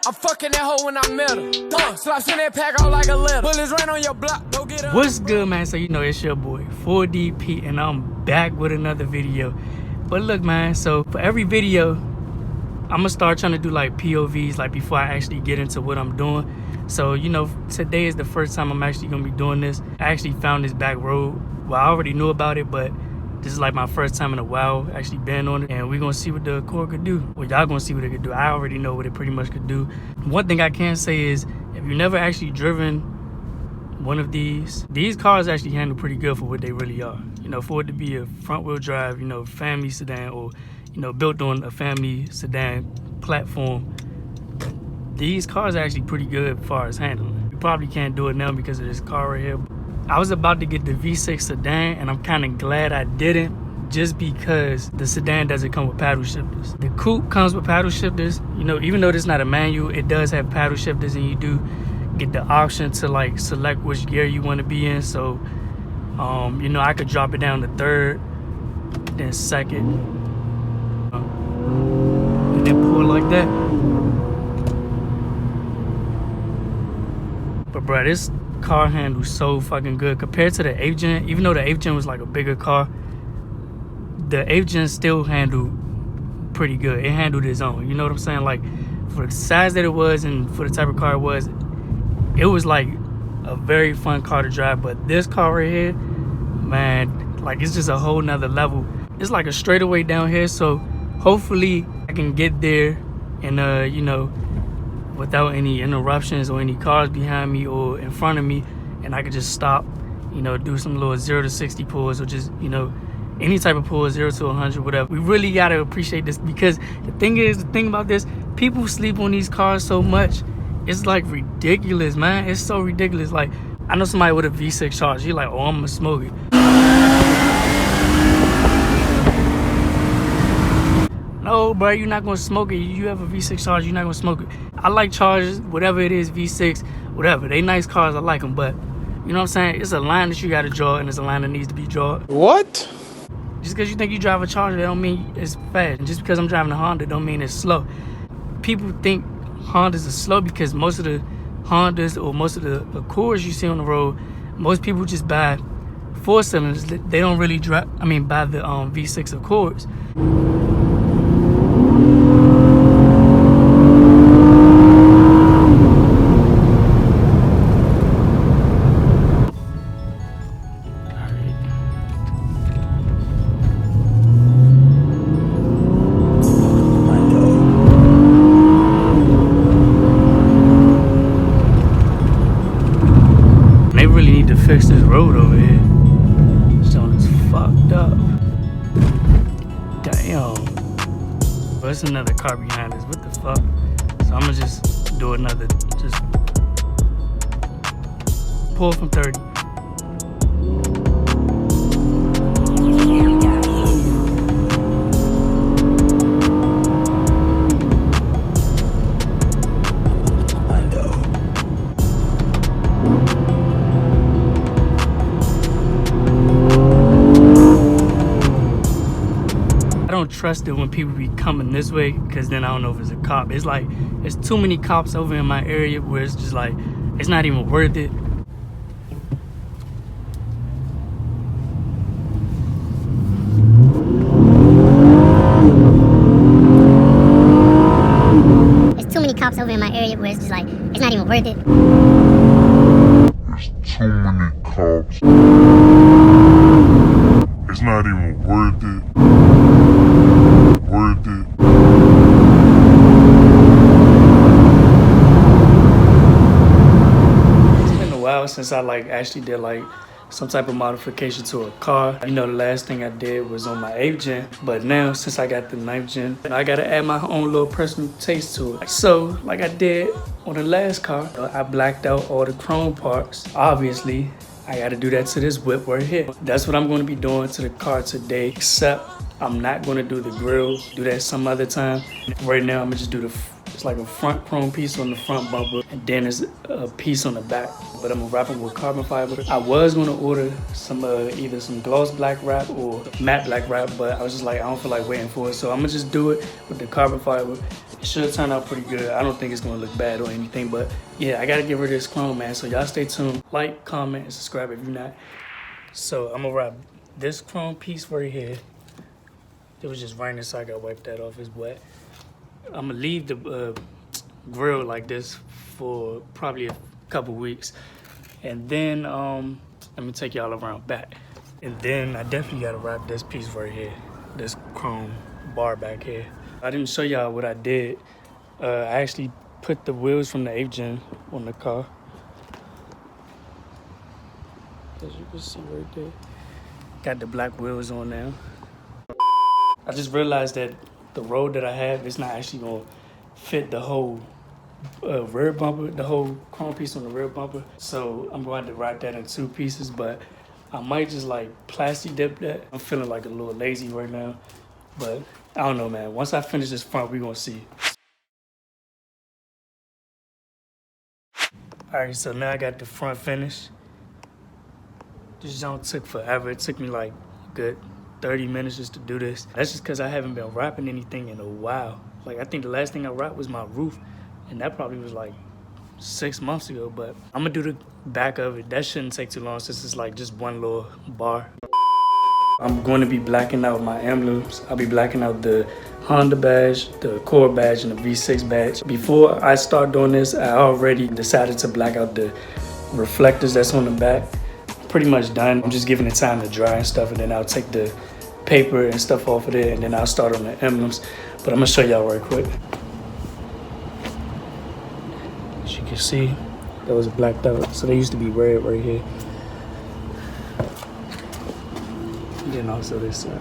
I'm fucking that hoe when I met her. Slaps in that pack out like a letter. Bullets rain on your block, go get her. What's good, man? So you know it's your boy 4DP, and I'm back with another video. But look, man, so for every video I'm gonna start trying to do like POVs, like before I actually get into what I'm doing. So you know, today is the first time I'm actually gonna be doing this. I actually found this back road. Well, I already knew about it, but this is like my first time in a while actually being on it, and we're gonna see what the Coupe could do. Well, y'all gonna see what it could do. I already know what it pretty much could do. One thing I can say is, if you've never actually driven one of these cars actually handle pretty good for what they really are. You know, for it to be a front wheel drive, you know, family sedan, or you know, built on a family sedan platform, these cars are actually pretty good as far as handling. You probably can't do it now because of this car right here. I was about to get the V6 sedan, and I'm kind of glad I didn't, just because the sedan doesn't come with paddle shifters. The Coupe comes with paddle shifters. You know, even though this is not a manual, it does have paddle shifters, and you do get the option to like select which gear you want to be in. So you know, I could drop it down to third, then second, and then pull like that. But bro, this car handles so fucking good compared to the 8th gen. Even though the 8th gen was like a bigger car, the 8th gen still handled pretty good. It handled its own, you know what I'm saying? Like, for the size that it was and for the type of car it was like a very fun car to drive. But this car right here, man, like, it's just a whole nother level. It's like a straightaway down here, so hopefully I can get there and you know, without any interruptions or any cars behind me or in front of me, and I could just stop, you know, do some little 0 to 60 pulls, or just, you know, any type of pull, 0 to 100, whatever. We really gotta appreciate this, because the thing about this, people sleep on these cars so much. It's like ridiculous, man. It's so ridiculous. Like, I know somebody with a V6 charge, you're like, oh, I'm gonna smoke it. No, bro, you're not gonna smoke it. You have a V6 charge, you're not gonna smoke it. I like Chargers, whatever it is, V6, whatever. They nice cars, I like them, but you know what I'm saying? It's a line that you gotta draw, and it's a line that needs to be drawn. What? Just because you think you drive a Charger, that don't mean it's fast. And just because I'm driving a Honda, don't mean it's slow. People think Hondas are slow because most of the Hondas or most of the Accords you see on the road, most people just buy 4 cylinders. They don't really buy the V6 Accords. Fix this road over here. This joint is fucked up. Damn. But there's another car behind us. What the fuck? So I'm gonna just do another. Just pull from 30. I don't trust it when people be coming this way, because then I don't know if it's a cop. It's like, there's too many cops over in my area where it's just like, it's not even worth it. There's too many cops over in my area where it's just like, it's not even worth it. There's too many cops. It's not even worth it. Worth it. It's been a while since I like actually did like some type of modification to a car. You know, the last thing I did was on my 8th gen, but now since I got the 9th gen, I gotta add my own little personal taste to it. So, like I did on the last car, I blacked out all the chrome parts. Obviously, I gotta do that to this whip right here. That's what I'm gonna be doing to the car today, except I'm not gonna do the grill, do that some other time. Right now, I'm gonna just do it's like a front chrome piece on the front bumper, and then there's a piece on the back. But I'm gonna wrap it with carbon fiber. I was gonna order some either some gloss black wrap or matte black wrap, but I was just like, I don't feel like waiting for it. So I'm gonna just do it with the carbon fiber. It should turn out pretty good. I don't think it's gonna look bad or anything, but yeah, I gotta get rid of this chrome, man. So y'all stay tuned. Like, comment, and subscribe if you're not. So I'm gonna wrap this chrome piece right here. It was just raining, so I gotta wipe that off. It's wet. I'm gonna leave the grill like this for probably a couple weeks, and then let me take y'all around back. And then I definitely gotta wrap this piece right here, this chrome bar back here. I didn't show y'all what I did. I actually put the wheels from the 8th gen on the car. As you can see right there. Got the black wheels on now. I just realized that the road that I have is not actually gonna fit the whole rear bumper, the whole chrome piece on the rear bumper. So I'm going to wrap that in 2 pieces, but I might just like plastic dip that. I'm feeling like a little lazy right now, but I don't know, man. Once I finish this front, we're gonna see. All right, so now I got the front finished. This jump took forever. It took me like a good 30 minutes just to do this. That's just because I haven't been wrapping anything in a while. Like, I think the last thing I wrapped was my roof, and that probably was like 6 months ago, but I'm gonna do the back of it. That shouldn't take too long since it's like just one little bar. I'm going to be blacking out my emblems. I'll be blacking out the Honda badge, the Core badge, and the V6 badge. Before I start doing this, I already decided to black out the reflectors that's on the back. Pretty much done. I'm just giving it time to dry and stuff, and then I'll take the paper and stuff off of there, and then I'll start on the emblems. But I'm gonna show y'all right quick. As you can see, that was blacked out. So they used to be red right here. And then also this side.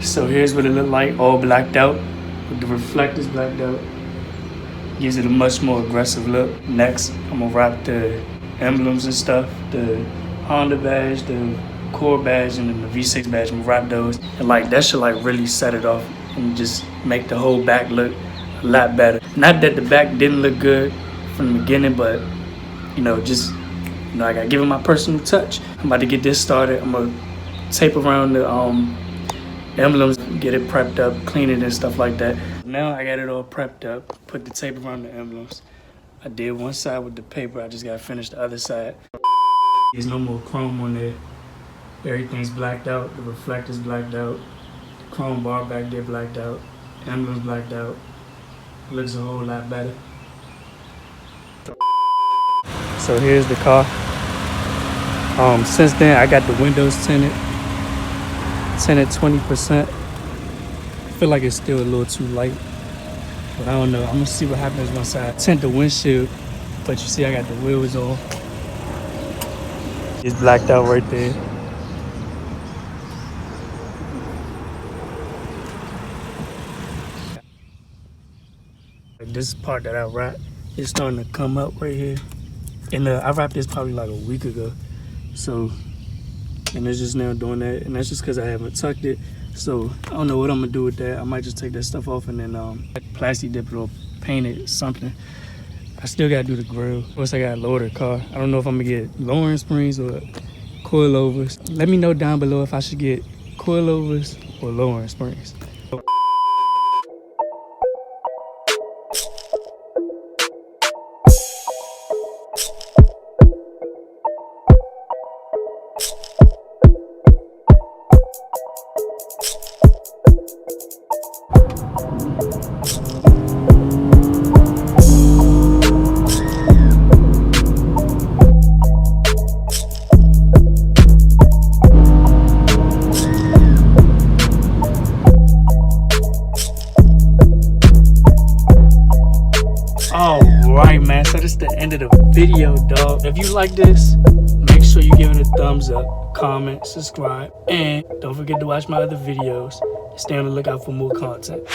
So here's what it looked like, all blacked out, with the reflectors blacked out. Gives it a much more aggressive look. Next, I'm gonna wrap the emblems and stuff, the Honda badge, the Core badge, and then the V6 badge. I'm gonna wrap those. And like, that should like really set it off and just make the whole back look a lot better. Not that the back didn't look good from the beginning, but you know, just, you know, I gotta give it my personal touch. I'm about to get this started. I'm gonna tape around the emblems, get it prepped up, clean it and stuff like that. Now I got it all prepped up, put the tape around the emblems. I did one side with the paper, I just gotta finish the other side. There's no more chrome on there. Everything's blacked out, the reflectors blacked out, the chrome bar back there blacked out, emblems blacked out. It looks a whole lot better. So here's the car. Since then I got the windows tinted 20%. I feel like it's still a little too light, but I don't know. I'm gonna see what happens once I tint the windshield. But you see I got the wheels on. It's blacked out right there. This part that I wrapped is starting to come up right here. And I wrapped this probably like a week ago. So, and it's just now doing that. And that's just because I haven't tucked it. So I don't know what I'm gonna do with that. I might just take that stuff off and then plastic dip it or paint it, something. I still gotta do the grill. Plus I gotta lower the car. I don't know if I'm gonna get lowering springs or coilovers. Let me know down below if I should get coilovers or lowering springs. Alright, man, so this is the end of the video, dog. If you like this, make sure you give it a thumbs up, comment, subscribe, and don't forget to watch my other videos. Stay on the lookout for more content.